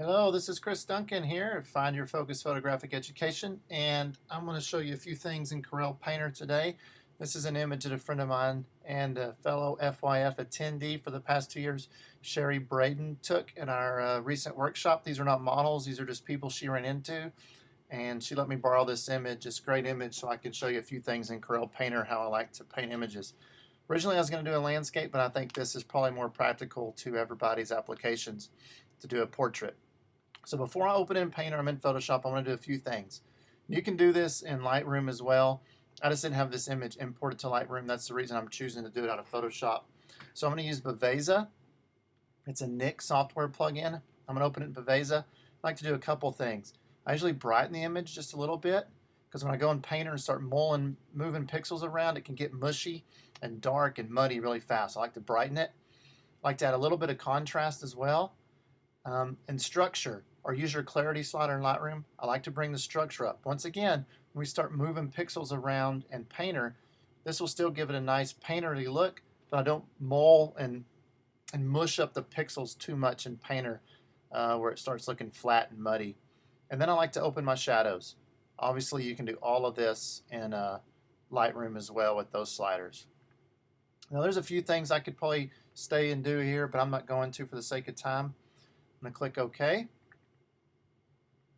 Hello, this is Cris Duncan here at Find Your Focus Photographic Education, and I'm going to show you a few things in Corel Painter today. This is an image that a friend of mine and a fellow FYF attendee for the past 2 years, Sherry Braden, took in our recent workshop. These are not models, these are just people she ran into, and she let me borrow this image, this great image, so I can show you a few things in Corel Painter, how I like to paint images. Originally I was going to do a landscape, but I think this is probably more practical to everybody's applications to do a portrait. So before I open in Painter, I'm in Photoshop, I want to do a few things. You can do this in Lightroom as well. I just didn't have this image imported to Lightroom. That's the reason I'm choosing to do it out of Photoshop. So I'm going to use Viveza. It's a Nik software plugin. I'm going to open it in Viveza. I like to do a couple things. I usually brighten the image just a little bit because when I go in Painter and start moving pixels around, it can get mushy and dark and muddy really fast. I like to brighten it. I like to add a little bit of contrast as well. And structure, or use your clarity slider in Lightroom. I like to bring the structure up. Once again, when we start moving pixels around in Painter, this will still give it a nice painterly look, but I don't mull and mush up the pixels too much in Painter where it starts looking flat and muddy. And then I like to open my shadows. Obviously you can do all of this in Lightroom as well with those sliders. Now there's a few things I could probably stay and do here, but I'm not going to for the sake of time. I'm going to click OK.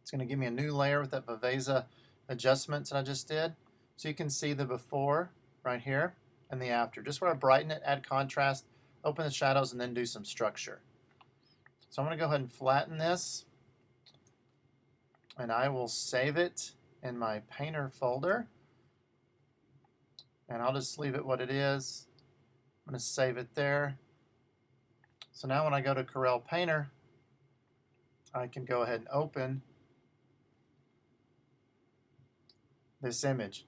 It's going to give me a new layer with that Viveza adjustments that I just did. So you can see the before right here and the after. Just where I brighten it, add contrast, open the shadows, and then do some structure. So I'm going to go ahead and flatten this, and I will save it in my Painter folder. And I'll just leave it what it is. I'm going to save it there. So now when I go to Corel Painter, I can go ahead and open this image.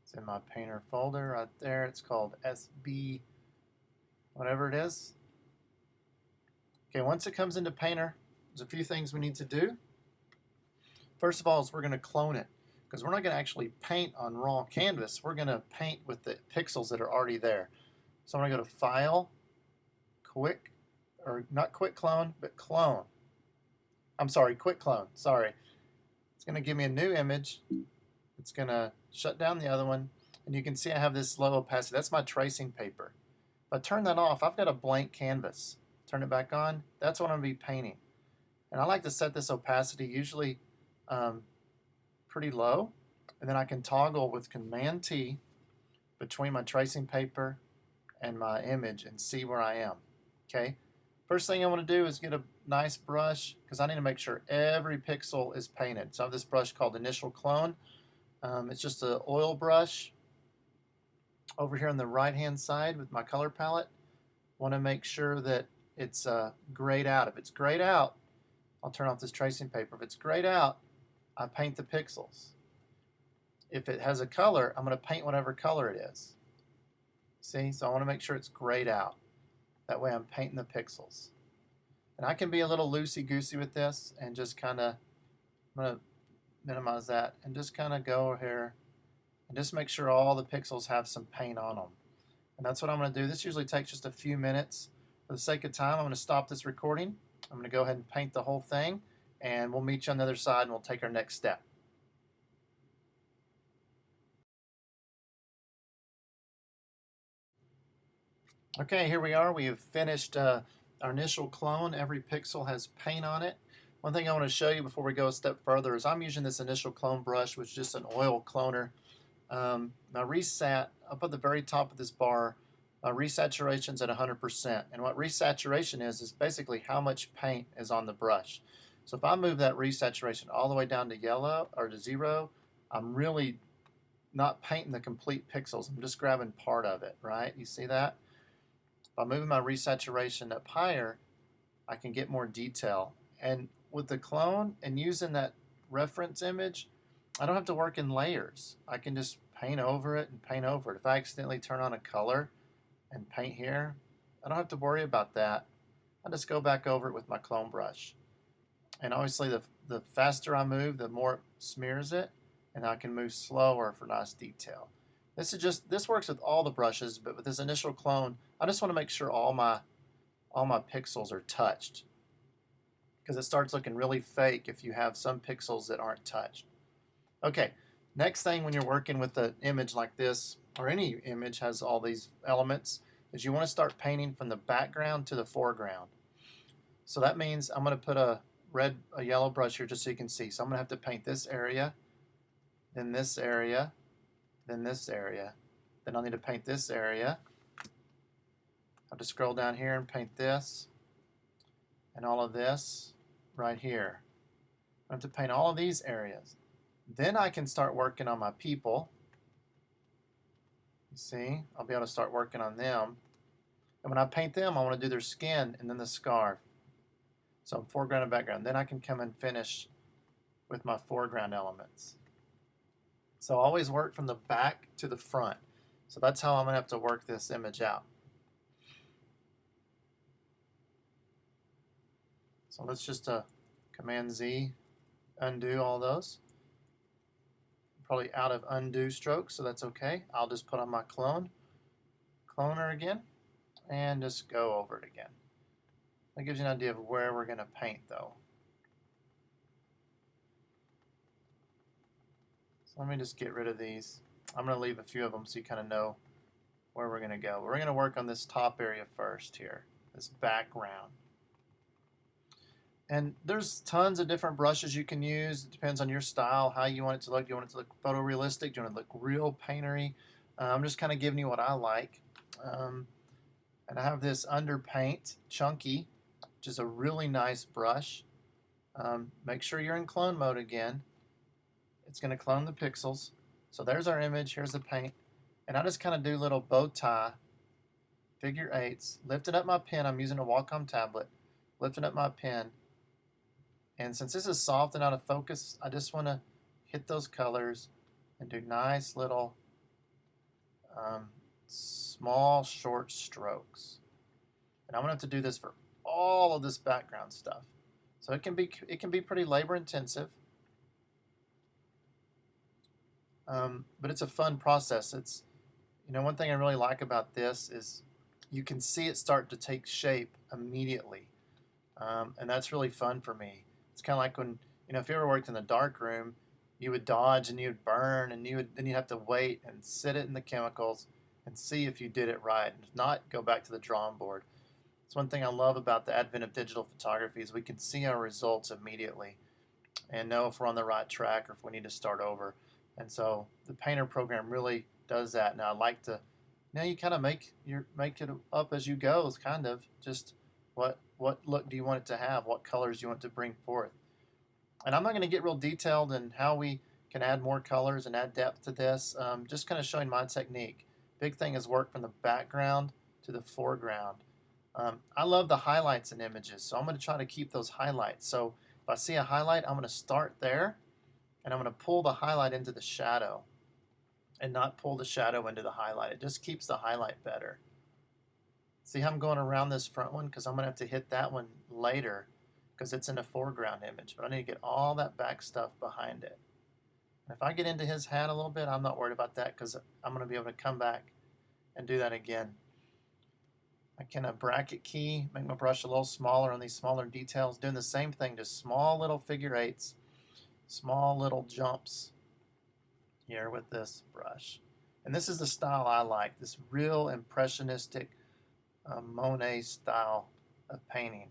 It's in my Painter folder right there. It's called SB, whatever it is. Okay, once it comes into Painter, there's a few things we need to do. First of all is we're going to clone it, because we're not going to actually paint on raw canvas. We're going to paint with the pixels that are already there. So I'm going to go to File, Quick, or not Quick Clone, but Clone. I'm sorry, Quick Clone, sorry. It's going to give me a new image. It's going to shut down the other one, and you can see I have this low opacity. That's my tracing paper. If I turn that off, I've got a blank canvas. Turn it back on, that's what I'm going to be painting. And I like to set this opacity usually pretty low, and then I can toggle with Command T between my tracing paper and my image and see where I am. Okay. First thing I want to do is get a nice brush, because I need to make sure every pixel is painted. So I have this brush called Initial Clone. It's just an oil brush. Over here on the right hand side with my color palette, want to make sure that it's grayed out. If it's grayed out, I'll turn off this tracing paper. If it's grayed out, I paint the pixels. If it has a color, I'm going to paint whatever color it is. See, so I want to make sure it's grayed out. That way I'm painting the pixels. And I can be a little loosey-goosey with this and just kind of, I'm going to minimize that and just kind of go here and just make sure all the pixels have some paint on them. And that's what I'm going to do. This usually takes just a few minutes. For the sake of time, I'm going to stop this recording. I'm going to go ahead and paint the whole thing, and we'll meet you on the other side and we'll take our next step. Okay, here we are. We have finished our initial clone. Every pixel has paint on it. One thing I want to show you before we go a step further is I'm using this initial clone brush, which is just an oil cloner. My resat, up at the very top of this bar, my resaturation is at 100%. And what resaturation is basically how much paint is on the brush. So if I move that resaturation all the way down to yellow or to 0, I'm really not painting the complete pixels. I'm just grabbing part of it, right? You see that? By moving my resaturation up higher, I can get more detail. And with the clone and using that reference image, I don't have to work in layers. I can just paint over it and paint over it. If I accidentally turn on a color and paint here, I don't have to worry about that. I just go back over it with my clone brush. And obviously the faster I move, the more it smears it, and I can move slower for nice detail. This works with all the brushes, but with this initial clone, I just want to make sure all my all my pixels are touched, because it starts looking really fake if you have some pixels that aren't touched. Okay, next thing when you're working with an image like this, or any image has all these elements, is you want to start painting from the background to the foreground. So that means I'm going to put a yellow brush here just so you can see. So I'm going to have to paint this area, then this area, then this area. Then I'll need to paint this area. I have to scroll down here and paint this and all of this right here. I have to paint all of these areas. Then I can start working on my people. You see, I'll be able to start working on them. And when I paint them, I want to do their skin and then the scarf. So foreground and background. Then I can come and finish with my foreground elements. So always work from the back to the front. So that's how I'm going to have to work this image out. So let's just Command Z, undo all those. Probably out of undo strokes, so that's okay. I'll just put on my cloner again, and just go over it again. That gives you an idea of where we're going to paint though. So let me just get rid of these. I'm going to leave a few of them so you kind of know where we're going to go. We're going to work on this top area first here, this background. And there's tons of different brushes you can use. It depends on your style, how you want it to look. Do you want it to look photorealistic? Do you want it to look real paintery? I'm just kind of giving you what I like. And I have this underpaint, Chunky, which is a really nice brush. Make sure you're in clone mode again. It's going to clone the pixels. So there's our image. Here's the paint. And I just kind of do little bow tie figure eights. Lifting up my pen. I'm using a Wacom tablet. Lifting up my pen. And since this is soft and out of focus, I just want to hit those colors and do nice little small short strokes. And I'm going to have to do this for all of this background stuff. So it can be pretty labor intensive. But it's a fun process. It's, one thing I really like about this is you can see it start to take shape immediately. And that's really fun for me. It's kind of like when, if you ever worked in the dark room, you would dodge and you would burn, and then you'd have to wait and sit it in the chemicals and see if you did it right. And if not, go back to the drawing board. It's one thing I love about the advent of digital photography is we can see our results immediately and know if we're on the right track or if we need to start over. And so the Painter program really does that. Now I like to, you kind of make it up as you go. It's kind of just what look do you want it to have? What colors do you want to bring forth? And I'm not going to get real detailed in how we can add more colors and add depth to this. Just kind of showing my technique. Big thing is work from the background to the foreground. I love the highlights in images, so I'm going to try to keep those highlights. So if I see a highlight, I'm going to start there, and I'm going to pull the highlight into the shadow and not pull the shadow into the highlight. It just keeps the highlight better. See how I'm going around this front one? Because I'm going to have to hit that one later because it's in a foreground image. But I need to get all that back stuff behind it. And if I get into his hat a little bit, I'm not worried about that because I'm going to be able to come back and do that again. I can bracket key, make my brush a little smaller on these smaller details. Doing the same thing, just small little figure eights, small little jumps here with this brush. And this is the style I like, this real impressionistic Monet style of painting.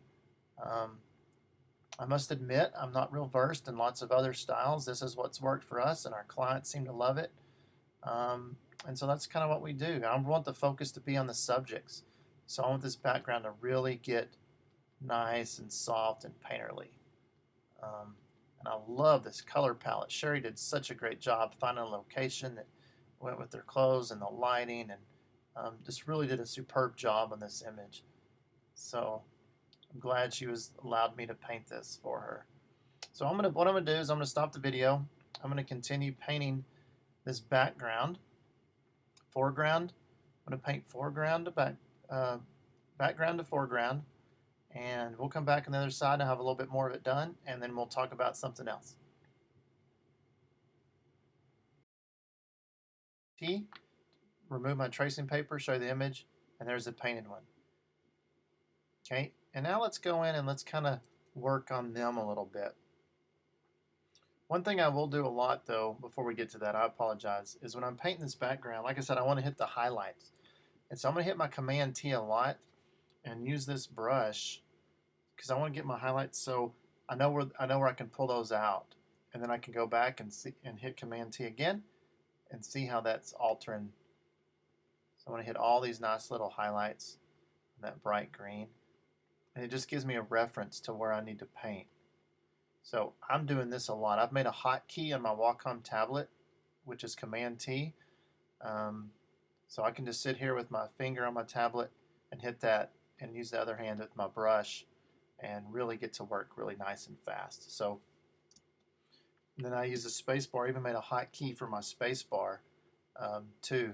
I must admit I'm not real versed in lots of other styles. This is what's worked for us, and our clients seem to love it. And so that's kind of what we do. I want the focus to be on the subjects. So I want this background to really get nice and soft and painterly. And I love this color palette. Sherry did such a great job finding a location that went with their clothes and the lighting, and just really did a superb job on this image. So I'm glad she allowed me to paint this for her. So what I'm gonna do is I'm gonna stop the video. I'm gonna continue painting this background, foreground. I'm gonna paint foreground to background to foreground, and we'll come back on the other side and have a little bit more of it done, and then we'll talk about something else. Remove my tracing paper, show the image, and there's the painted one. Okay, and now let's go in and let's kind of work on them a little bit. One thing I will do a lot though, before we get to that, I apologize, is when I'm painting this background, like I said, I want to hit the highlights. And so I'm going to hit my Command T a lot and use this brush because I want to get my highlights so I know where I can pull those out. And then I can go back and see and hit Command T again and see how that's altering. So I want to hit all these nice little highlights, that bright green. And it just gives me a reference to where I need to paint. So I'm doing this a lot. I've made a hotkey on my Wacom tablet, which is Command T. So I can just sit here with my finger on my tablet and hit that and use the other hand with my brush and really get to work really nice and fast. So and then I use the space bar. I even made a hotkey for my space bar too,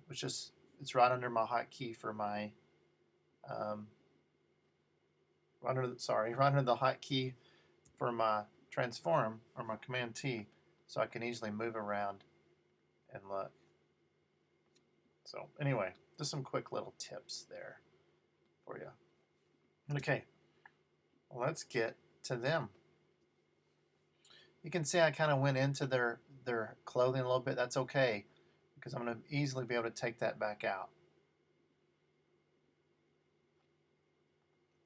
which is it's right under my hotkey for my right under the hotkey for my transform or my Command T, so I can easily move around and look. So anyway, just some quick little tips there for you. Okay, well, let's get to them. You can see I kind of went into their clothing a little bit. That's okay, because I'm going to easily be able to take that back out.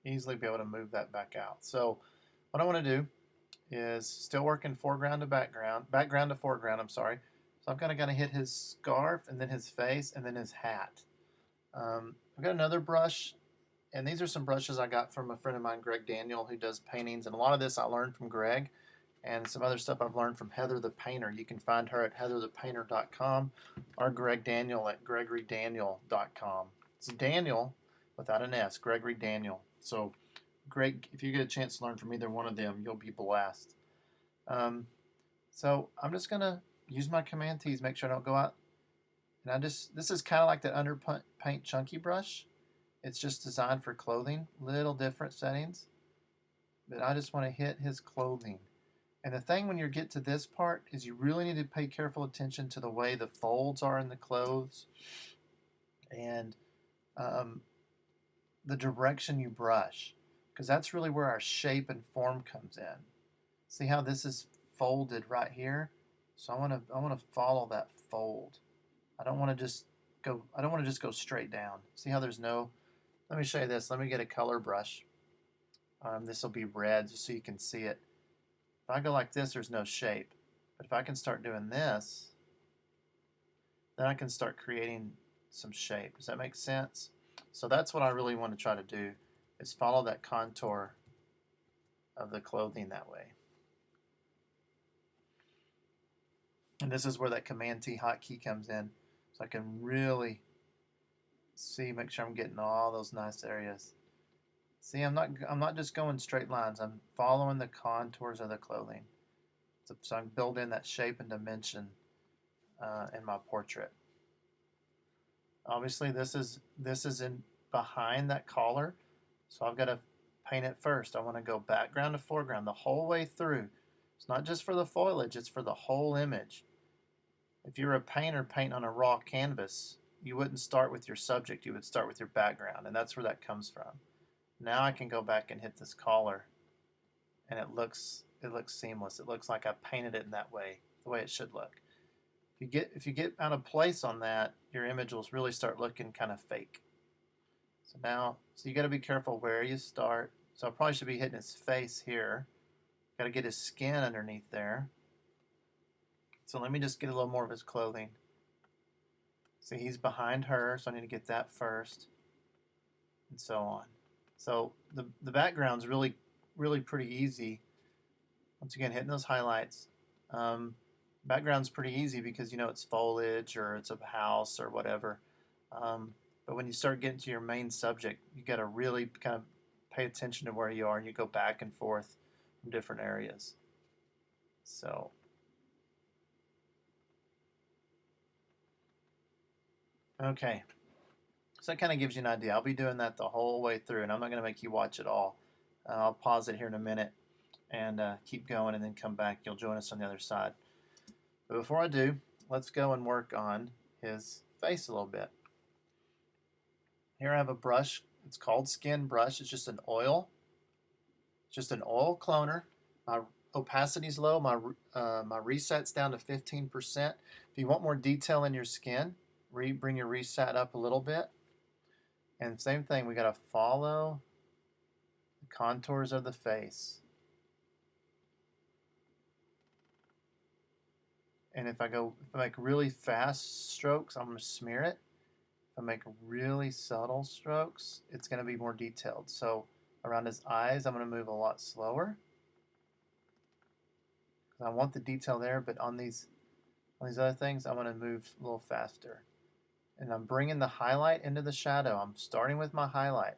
Easily be able to move that back out. So what I want to do is still working foreground to background to foreground, I'm sorry. So I'm kind of going to hit his scarf and then his face and then his hat. I've got another brush, and these are some brushes I got from a friend of mine, Greg Daniel, who does paintings, and a lot of this I learned from Greg, and some other stuff I've learned from Heather the Painter. You can find her at heatherthepainter.com or Greg Daniel at gregorydaniel.com. It's Daniel without an S, Gregory Daniel. So Greg, if you get a chance to learn from either one of them, you'll be blessed. So I'm just going to use my Command T's, make sure I don't go out. And this is kind of like that underpaint chunky brush. It's just designed for clothing, little different settings. But I just want to hit his clothing. And the thing when you get to this part is you really need to pay careful attention to the way the folds are in the clothes and the direction you brush, because that's really where our shape and form comes in. See how this is folded right here? So I want to follow that fold. I don't want to just go straight down. See how there's no. Let me show you this. Let me get a color brush. This will be red just so you can see it. If I go like this, there's no shape. But if I can start doing this, then I can start creating some shape. Does that make sense? So that's what I really want to try to do, is follow that contour of the clothing that way. And this is where that Command T hotkey comes in. So I can really see, make sure I'm getting all those nice areas. See, I'm not just going straight lines. I'm following the contours of the clothing. So I can build in that shape and dimension in my portrait. Obviously, this is in behind that collar, so I've got to paint it first. I want to go background to foreground the whole way through. It's not just for the foliage; it's for the whole image. If you're a painter painting on a raw canvas, you wouldn't start with your subject. You would start with your background, and that's where that comes from. Now I can go back and hit this collar, and it looks seamless. It looks like I painted it in that way, the way it should look. If you get out of place on that, your image will really start looking kind of fake. So you got to be careful where you start. So I probably should be hitting his face here. Got to get his skin underneath there. So let me just get a little more of his clothing. See, he's behind her, so I need to get that first, and so on. So the background's really pretty easy. Once again, hitting those highlights. Background's pretty easy because you know it's foliage or it's a house or whatever. But when you start getting to your main subject, you got to really kind of pay attention to where you are, and you go back and forth from different areas. So okay. So that kind of gives you an idea. I'll be doing that the whole way through, and I'm not going to make you watch it all. I'll pause it here in a minute and keep going and then come back. You'll join us on the other side. But before I do, let's go and work on his face a little bit. Here I have a brush. It's called Skin Brush. It's just an oil cloner. My opacity's low. My reset's down to 15%. If you want more detail in your skin, bring your reset up a little bit. And same thing, we got to follow the contours of the face. And if I make really fast strokes, I'm going to smear it. If I make really subtle strokes, it's going to be more detailed. So around his eyes, I'm going to move a lot slower. I want the detail there, but on these other things, I want to move a little faster. And I'm bringing the highlight into the shadow. I'm starting with my highlight.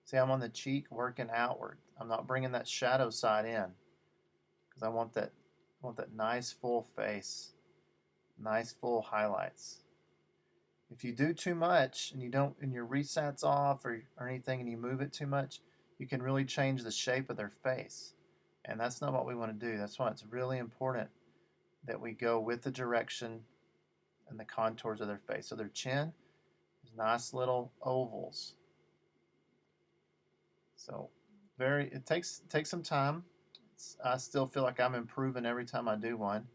See, I'm on the cheek working outward. I'm not bringing that shadow side in because I want that nice full face, nice full highlights. If you do too much and your reset's off or anything and you move it too much, you can really change the shape of their face. And that's not what we want to do. That's why it's really important that we go with the direction and the contours of their face. So their chin is nice little ovals. So it takes some time. I still feel like I'm improving every time I do one.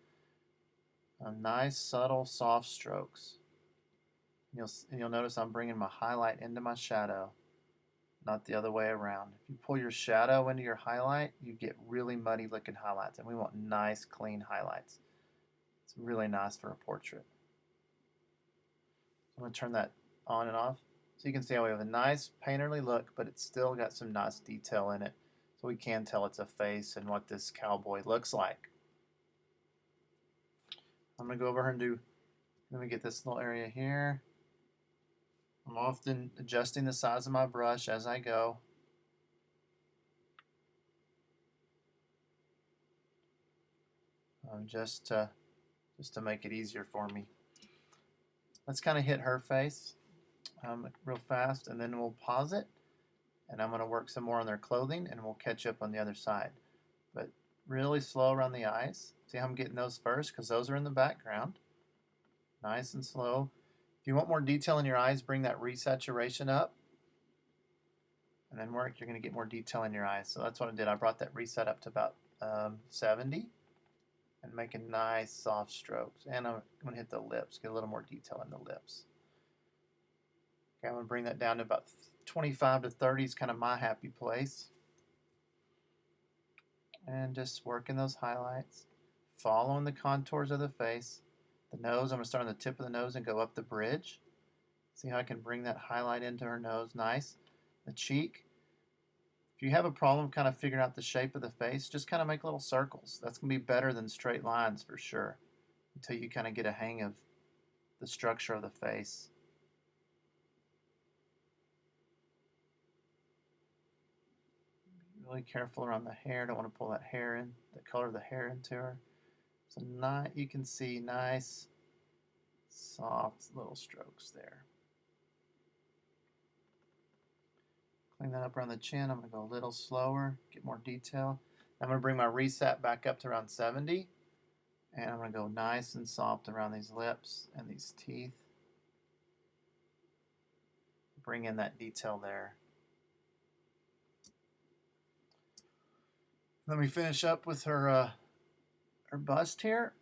Nice, subtle, soft strokes. And you'll notice I'm bringing my highlight into my shadow, not the other way around. If you pull your shadow into your highlight, you get really muddy looking highlights, and we want nice, clean highlights. It's really nice for a portrait. I'm going to turn that on and off. So you can see how we have a nice painterly look, but it's still got some nice detail in it. So we can tell it's a face and what this cowboy looks like. I'm going to go over here let me get this little area here. I'm often adjusting the size of my brush as I go. Just to make it easier for me. Let's kind of hit her face real fast, and then we'll pause it. And I'm going to work some more on their clothing, and we'll catch up on the other side. But really slow around the eyes. See how I'm getting those first, because those are in the background. Nice and slow. If you want more detail in your eyes, bring that resaturation up. And then you're going to get more detail in your eyes. So that's what I did. I brought that reset up to about 70. And making nice soft strokes. And I'm going to hit the lips, get a little more detail in the lips. Okay, I'm going to bring that down to about 25 to 30 is kind of my happy place. And just working those highlights, following the contours of the face. The nose, I'm going to start on the tip of the nose and go up the bridge. See how I can bring that highlight into her nose, nice. The cheek. If you have a problem kind of figuring out the shape of the face, just kind of make little circles. That's going to be better than straight lines for sure, until you kind of get a hang of the structure of the face. Be really careful around the hair. Don't want to pull that hair in, the color of the hair into her. So you can see nice, soft little strokes there. Clean that up around the chin. I'm going to go a little slower, get more detail. I'm going to bring my reset back up to around 70. And I'm going to go nice and soft around these lips and these teeth. Bring in that detail there. Let me finish up with her bust here.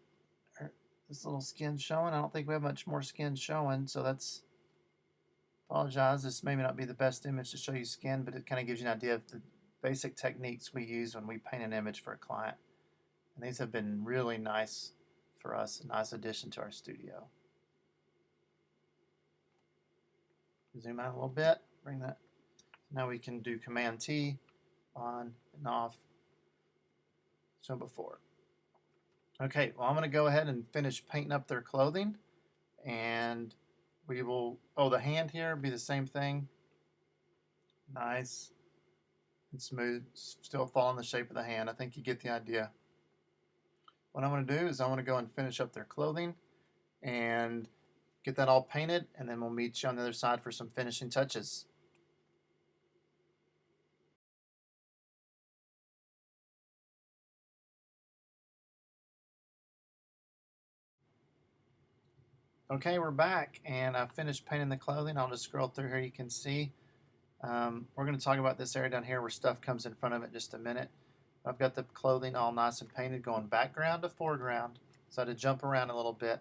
This little skin showing. I don't think we have much more skin showing, so that's... Apologize, this may not be the best image to show you skin, but it kind of gives you an idea of the basic techniques we use when we paint an image for a client. And these have been really nice for us, a nice addition to our studio. Zoom out a little bit, bring that. Now we can do Command T, on and off, so before. Okay, well I'm going to go ahead and finish painting up their clothing, and we will, the hand here be the same thing. Nice and smooth, still following the shape of the hand. I think you get the idea. What I'm going to do is I want to go and finish up their clothing and get that all painted, and then we'll meet you on the other side for some finishing touches. Okay, we're back, and I finished painting the clothing. I'll just scroll through here. You can see We're going to talk about this area down here where stuff comes in front of it in just a minute. I've got the clothing all nice and painted going background to foreground, so I had to jump around a little bit.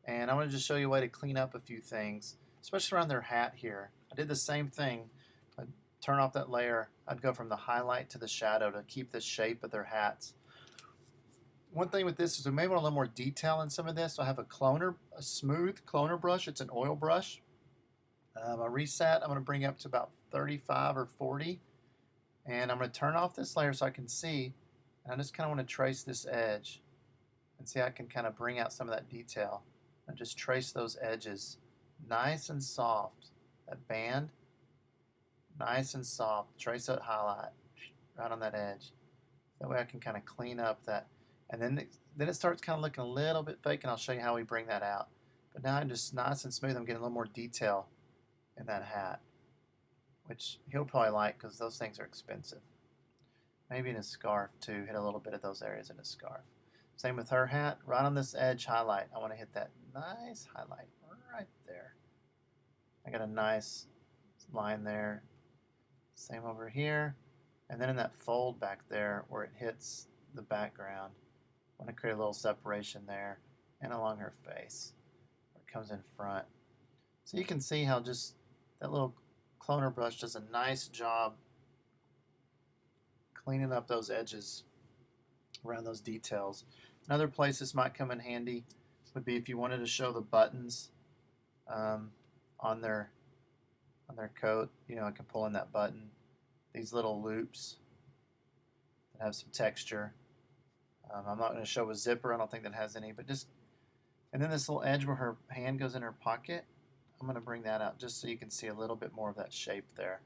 And I want to just show you a way to clean up a few things, especially around their hat here. I did the same thing. I'd turn off that layer. I'd go from the highlight to the shadow to keep the shape of their hats. One thing with this is we may want a little more detail in some of this. So I have a smooth cloner brush. It's an oil brush. My reset, I'm going to bring up to about 35 or 40. And I'm going to turn off this layer so I can see. And I just kind of want to trace this edge and see how I can kind of bring out some of that detail. And just trace those edges nice and soft. That band, nice and soft. Trace that highlight right on that edge. That way I can kind of clean up that. And then it starts kind of looking a little bit fake, and I'll show you how we bring that out. But now I'm just nice and smooth. I'm getting a little more detail in that hat, which he'll probably like because those things are expensive. Maybe in his scarf too. Hit a little bit of those areas in his scarf. Same with her hat. Right on this edge highlight, I want to hit that nice highlight right there. I got a nice line there. Same over here. And then in that fold back there where it hits the background, I want to create a little separation there and along her face where it comes in front. So you can see how just that little cloner brush does a nice job cleaning up those edges around those details. Another place this might come in handy would be if you wanted to show the buttons on their coat. You know, I can pull in that button. These little loops that have some texture. I'm not going to show a zipper. I don't think that has any, but just, and then this little edge where her hand goes in her pocket, I'm going to bring that out just so you can see a little bit more of that shape there.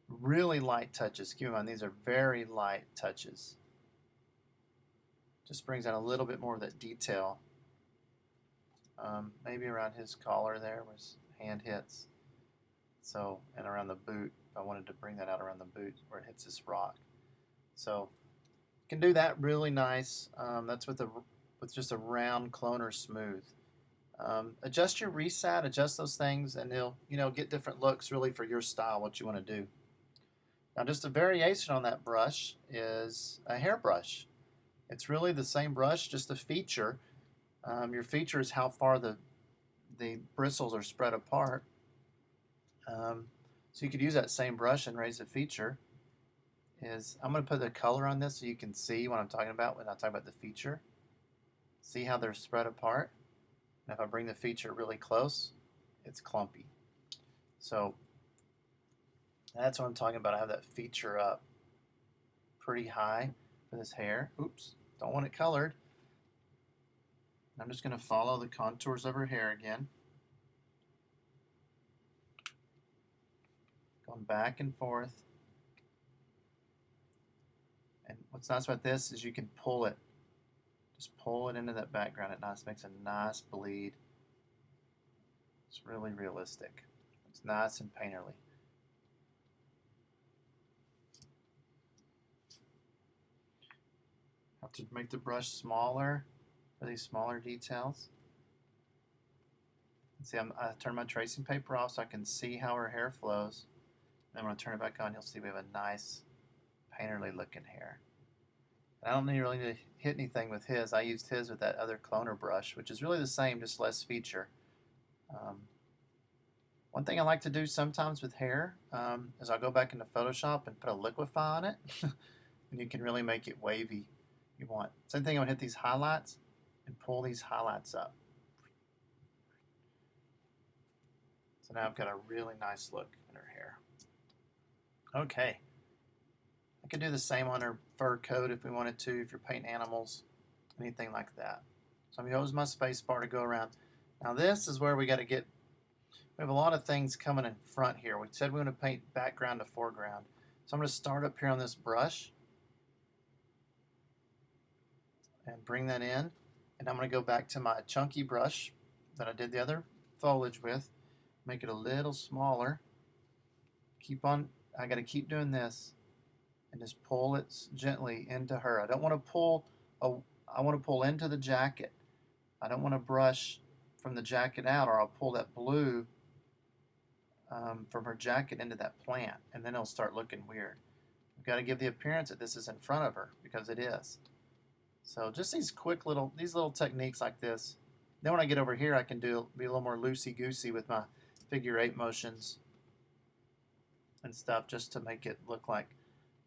Really light touches. Keep in mind, these are very light touches. Just brings out a little bit more of that detail. Maybe around his collar there where his hand hits. So, and around the boot, if I wanted to bring that out around the boot where it hits this rock. So, you can do that really nice. That's with just a round cloner smooth. Adjust your reset, adjust those things, and they'll get different looks really for your style, what you want to do. Now, just a variation on that brush is a hairbrush. It's really the same brush, just a feature. Your feature is how far the bristles are spread apart. So you could use that same brush and raise the feature. I'm going to put the color on this so you can see what I'm talking about when I talk about the feature. See how they're spread apart? And if I bring the feature really close, it's clumpy. So that's what I'm talking about. I have that feature up pretty high for this hair. Oops, don't want it colored. I'm just going to follow the contours of her hair again. Going back and forth. And what's nice about this is you can pull it. Just pull it into that background. It makes a nice bleed. It's really realistic. It's nice and painterly. Have to make the brush smaller for these smaller details. See, I turn my tracing paper off so I can see how her hair flows. Then when I turn it back on, you'll see we have a nice painterly looking hair. And I don't really need to hit anything with his. I used his with that other cloner brush, which is really the same, just less feature. One thing I like to do sometimes with hair is I'll go back into Photoshop and put a liquify on it. And you can really make it wavy if you want. Same thing, I'm going to hit these highlights and pull these highlights up. So now I've got a really nice look in her hair. Okay. I could do the same on her fur coat if we wanted to, if you're painting animals, anything like that. So I'm going to use my space bar to go around. Now this is where we got to get, we have a lot of things coming in front here. We said we want to paint background to foreground. So I'm going to start up here on this brush and bring that in. And I'm going to go back to my chunky brush that I did the other foliage with. Make it a little smaller. I got to keep doing this and just pull it gently into her. I don't want to pull, I want to pull into the jacket. I don't want to brush from the jacket out, or I'll pull that blue from her jacket into that plant, and then it'll start looking weird. We've got to give the appearance that this is in front of her, because it is. So just these little techniques like this. Then when I get over here, I can be a little more loosey-goosey with my figure 8 motions and stuff, just to make it look like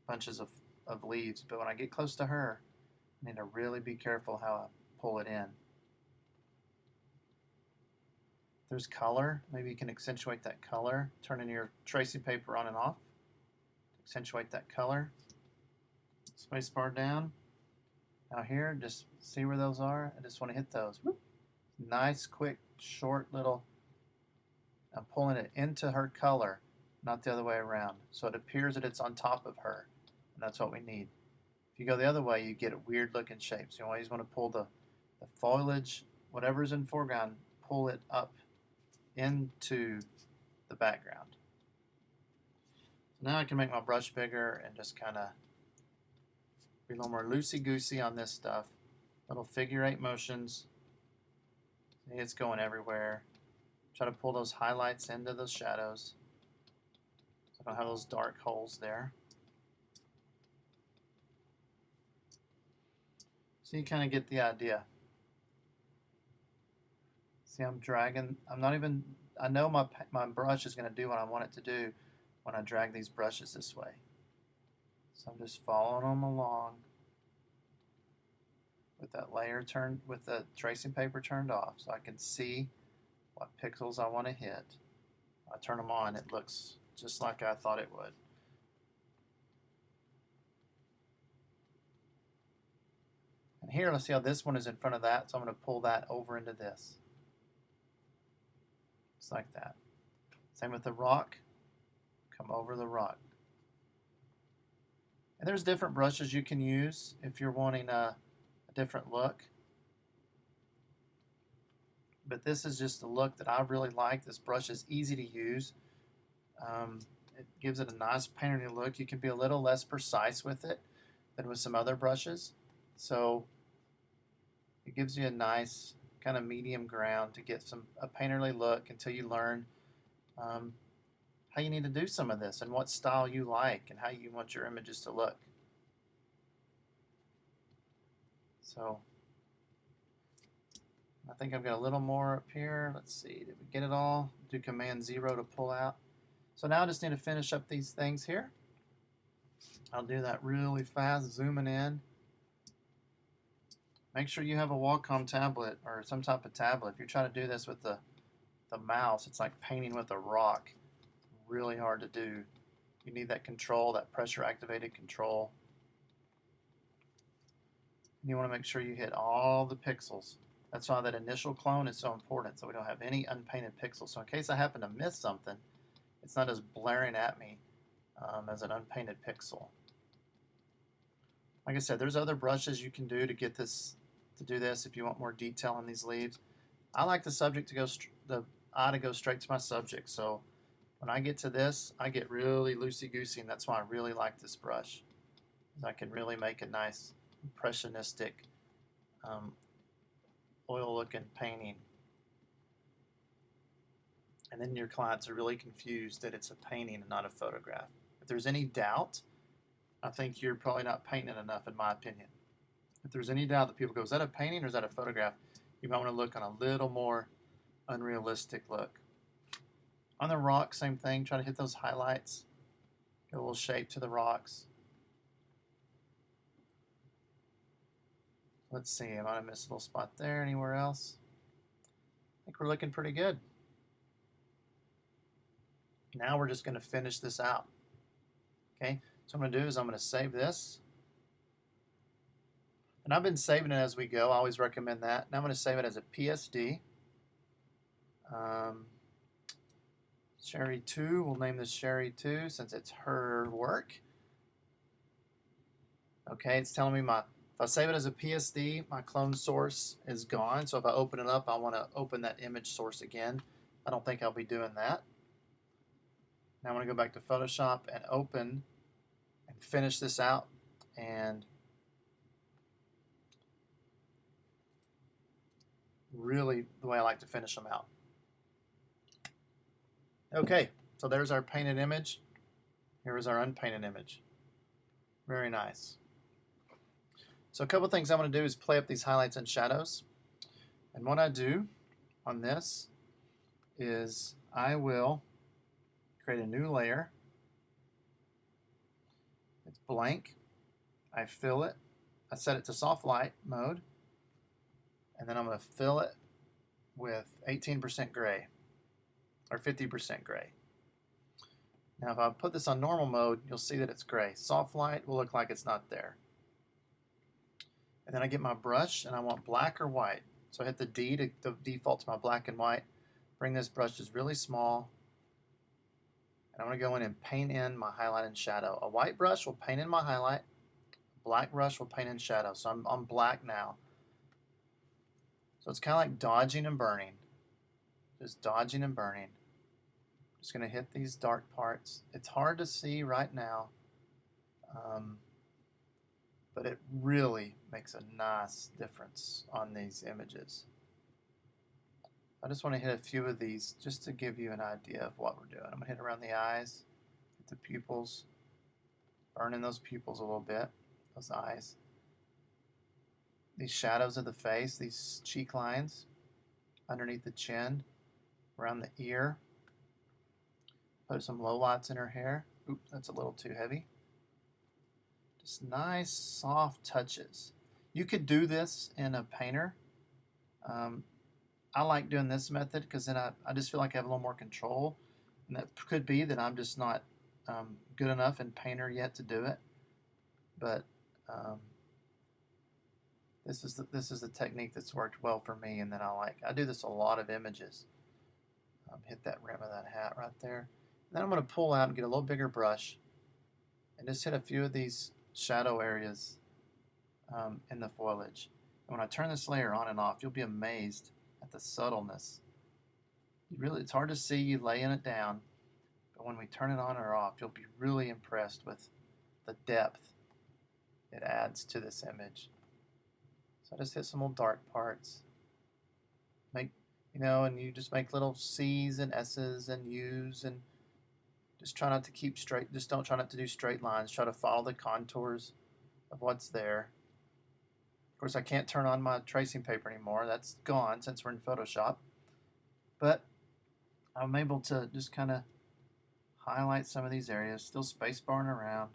bunches of leaves. But when I get close to her, I need to really be careful how I pull it in. There's color. Maybe you can accentuate that color. Turning your tracing paper on and off. Accentuate that color. Spacebar down. Now here, just see where those are. I just want to hit those. Whoop. Nice, quick, short little. I'm pulling it into her color, not the other way around. So it appears that it's on top of her. And that's what we need. If you go the other way, you get weird looking shapes. You always want to pull the foliage, whatever's in foreground, pull it up into the background. So now I can make my brush bigger and just kind of be a little more loosey-goosey on this stuff. Little figure 8 motions. See, it's going everywhere. Try to pull those highlights into those shadows, so I don't have those dark holes there. So you kind of get the idea. See, I'm dragging. I know my brush is going to do what I want it to do when I drag these brushes this way. So I'm just following them along with that layer turned, with the tracing paper turned off, so I can see what pixels I want to hit. When I turn them on, it looks just like I thought it would. And here, let's see how this one is in front of that, so I'm going to pull that over into this. Just like that. Same with the rock. Come over the rock. And there's different brushes you can use if you're wanting a different look. But this is just a look that I really like. This brush is easy to use. It gives it a nice painterly look. You can be a little less precise with it than with some other brushes. So it gives you a nice kind of medium ground to get a painterly look until you learn how you need to do some of this and what style you like and how you want your images to look. So I think I've got a little more up here. Let's see, did we get it all? Do Command 0 to pull out. So now I just need to finish up these things here. I'll do that really fast, zooming in. Make sure you have a Wacom tablet or some type of tablet. If you're trying to do this with the mouse, it's like painting with a rock. Really hard to do. You need that control, that pressure activated control. You want to make sure you hit all the pixels. That's why that initial clone is so important, so we don't have any unpainted pixels. So in case I happen to miss something, it's not as blaring at me as an unpainted pixel. Like I said, there's other brushes you can do to get this, to do this if you want more detail on these leaves. I like the subject to go, the eye to go straight to my subject. So when I get to this, I get really loosey-goosey, and that's why I really like this brush. I can really make a nice impressionistic oil-looking painting. And then your clients are really confused that it's a painting and not a photograph. If there's any doubt, I think you're probably not painting enough, in my opinion. If there's any doubt that people go, is that a painting or is that a photograph? You might want to look on a little more unrealistic look. On the rock, same thing. Try to hit those highlights. Get a little shape to the rocks. Let's see, I might have missed a little spot there. Anywhere else? I think we're looking pretty good. Now we're just going to finish this out. Okay, so what I'm going to do is I'm going to save this. And I've been saving it as we go. I always recommend that. Now I'm going to save it as a PSD. Sherry 2, we'll name this Sherry 2 since it's her work. Okay, it's telling me if I save it as a PSD, my clone source is gone. So if I open it up, I want to open that image source again. I don't think I'll be doing that. Now I'm going to go back to Photoshop and open and finish this out. And really the way I like to finish them out. Okay, So there's our painted image. Here is our unpainted image. Very nice. So a couple things I'm going to do is play up these highlights and shadows. And what I do on this is I will create a new layer. It's blank. I fill it. I set it to soft light mode. And then I'm going to fill it with 18% gray or 50% gray. Now if I put this on normal mode, you'll see that it's gray. Soft light will look like it's not there. And then I get my brush and I want black or white. So I hit the D to default to my black and white. Bring this brush just really small. And I'm going to go in and paint in my highlight and shadow. A white brush will paint in my highlight. A black brush will paint in shadow. So I'm on black now. So it's kind of like dodging and burning. Just dodging and burning. Just going to hit these dark parts. It's hard to see right now. But it really makes a nice difference on these images. I just want to hit a few of these just to give you an idea of what we're doing. I'm going to hit around the eyes, hit the pupils, burning those pupils a little bit, those eyes. These shadows of the face, these cheek lines, underneath the chin, around the ear. Put some lowlights in her hair. Oops, that's a little too heavy. Just nice, soft touches. You could do this in a painter. I like doing this method because then I just feel like I have a little more control. And that could be that I'm just not good enough in painter yet to do it. But this is the technique that's worked well for me and that I like. I do this a lot of images. Hit that rim of that hat right there. And then I'm going to pull out and get a little bigger brush and just hit a few of these shadow areas in the foliage. And when I turn this layer on and off, you'll be amazed at the subtleness. It's hard to see you laying it down, but when we turn it on or off, you'll be really impressed with the depth it adds to this image. So I just hit some little dark parts. And you just make little C's and S's and U's and just try not to keep straight. Just don't try not to do straight lines. Try to follow the contours of what's there. Of course, I can't turn on my tracing paper anymore. That's gone since we're in Photoshop. But I'm able to just kind of highlight some of these areas, still space barring around.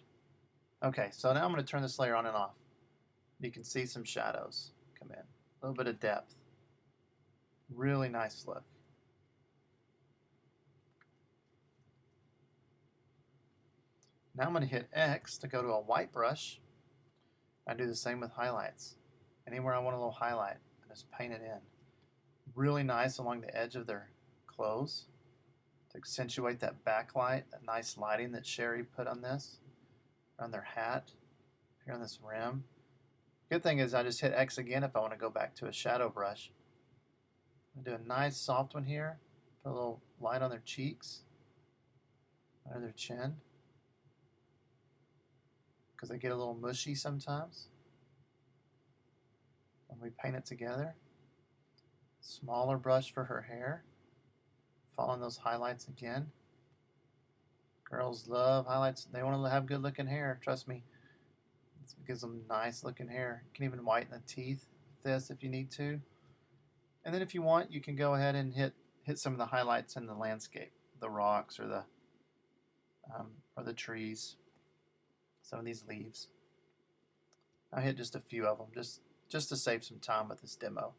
Okay, so now I'm going to turn this layer on and off. You can see some shadows come in. A little bit of depth. Really nice look. Now I'm going to hit X to go to a white brush. I do the same with highlights. Anywhere I want a little highlight, I just paint it in. Really nice along the edge of their clothes to accentuate that backlight, that nice lighting that Sherry put on this, around their hat, here on this rim. Good thing is I just hit X again if I want to go back to a shadow brush. I'm going to do a nice soft one here, put a little light on their cheeks, under their chin, because they get a little mushy sometimes when we paint it together. Smaller brush for her hair, following those highlights again. Girls love highlights. They want to have good looking hair, trust me. It gives them nice looking hair. You can even whiten the teeth with this if you need to. And then if you want, you can go ahead and hit some of the highlights in the landscape, the rocks or the trees, some of these leaves. I hit just a few of them just to save some time with this demo.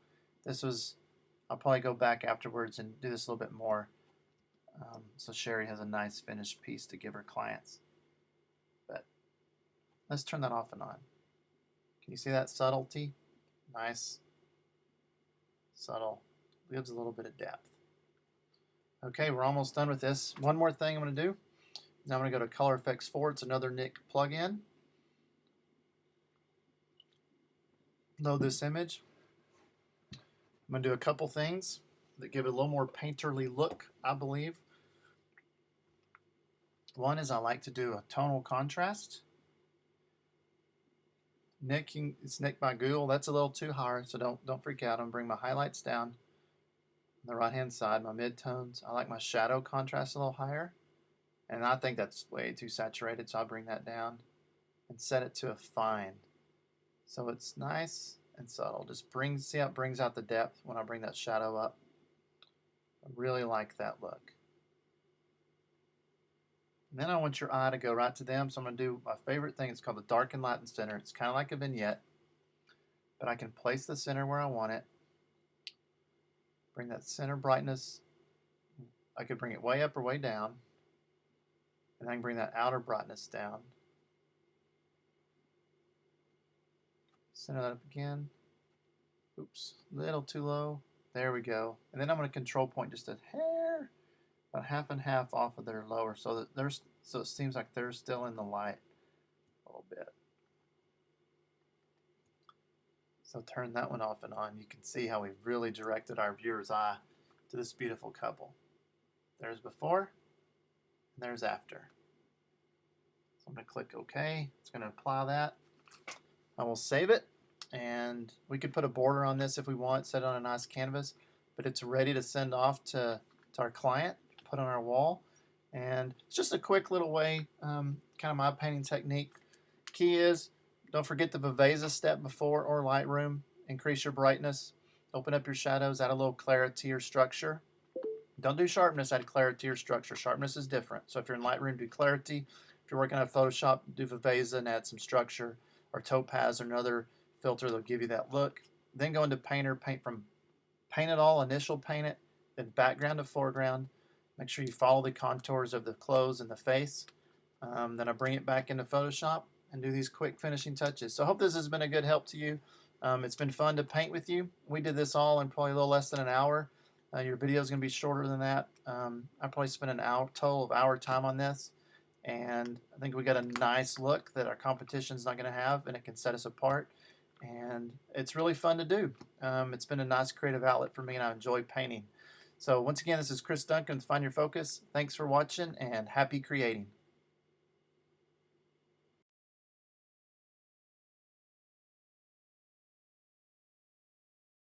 I'll probably go back afterwards and do this a little bit more so Sherry has a nice finished piece to give her clients. But let's turn that off and on. Can you see that subtlety? Nice. Subtle, gives a little bit of depth. Okay, we're almost done with this. One more thing I'm going to do is I'm going to go to Color Effects 4. It's another Nik plugin. Load this image. I'm going to do a couple things that give it a little more painterly look, I believe. One is I like to do a tonal contrast. It's Nik by Google. That's a little too hard, so don't freak out. I'm going to bring my highlights down on the right hand side, my midtones. I like my shadow contrast a little higher. And I think that's way too saturated, so I'll bring that down and set it to a fine. So it's nice and subtle. Just see how it brings out the depth when I bring that shadow up. I really like that look. And then I want your eye to go right to them, so I'm going to do my favorite thing. It's called the Darken Lighten Center. It's kind of like a vignette, but I can place the center where I want it. Bring that center brightness. I could bring it way up or way down. And I can bring that outer brightness down. Center that up again. Oops, a little too low. There we go. And then I'm going to control point just a hair, about half and half off of their lower, so that it seems like they're still in the light a little bit. So turn that one off and on. You can see how we've really directed our viewer's eye to this beautiful couple. There's before, and there's after. So I'm going to click OK. It's going to apply that. I will save it, and we could put a border on this if we want, set it on a nice canvas, but it's ready to send off to our client, put on our wall. And it's just a quick little way, kind of my painting technique. Key is, don't forget the Viveza step before or Lightroom. Increase your brightness, open up your shadows, add a little clarity or structure. Don't do sharpness, add clarity or structure. Sharpness is different. So if you're in Lightroom, do clarity. If you're working on Photoshop, do Viveza and add some structure, or Topaz or another filter that'll give you that look. Then go into Painter, paint it all, initial paint it, then background to foreground. Make sure you follow the contours of the clothes and the face. Then I bring it back into Photoshop and do these quick finishing touches. So I hope this has been a good help to you. It's been fun to paint with you. We did this all in probably a little less than an hour. Your video is going to be shorter than that. I probably spent an hour total of hour time on this, and I think we got a nice look that our competition's not going to have, and it can set us apart. And it's really fun to do. It's been a nice creative outlet for me, and I enjoy painting. So once again, this is Cris Duncan with Find Your Focus. Thanks for watching, and happy creating.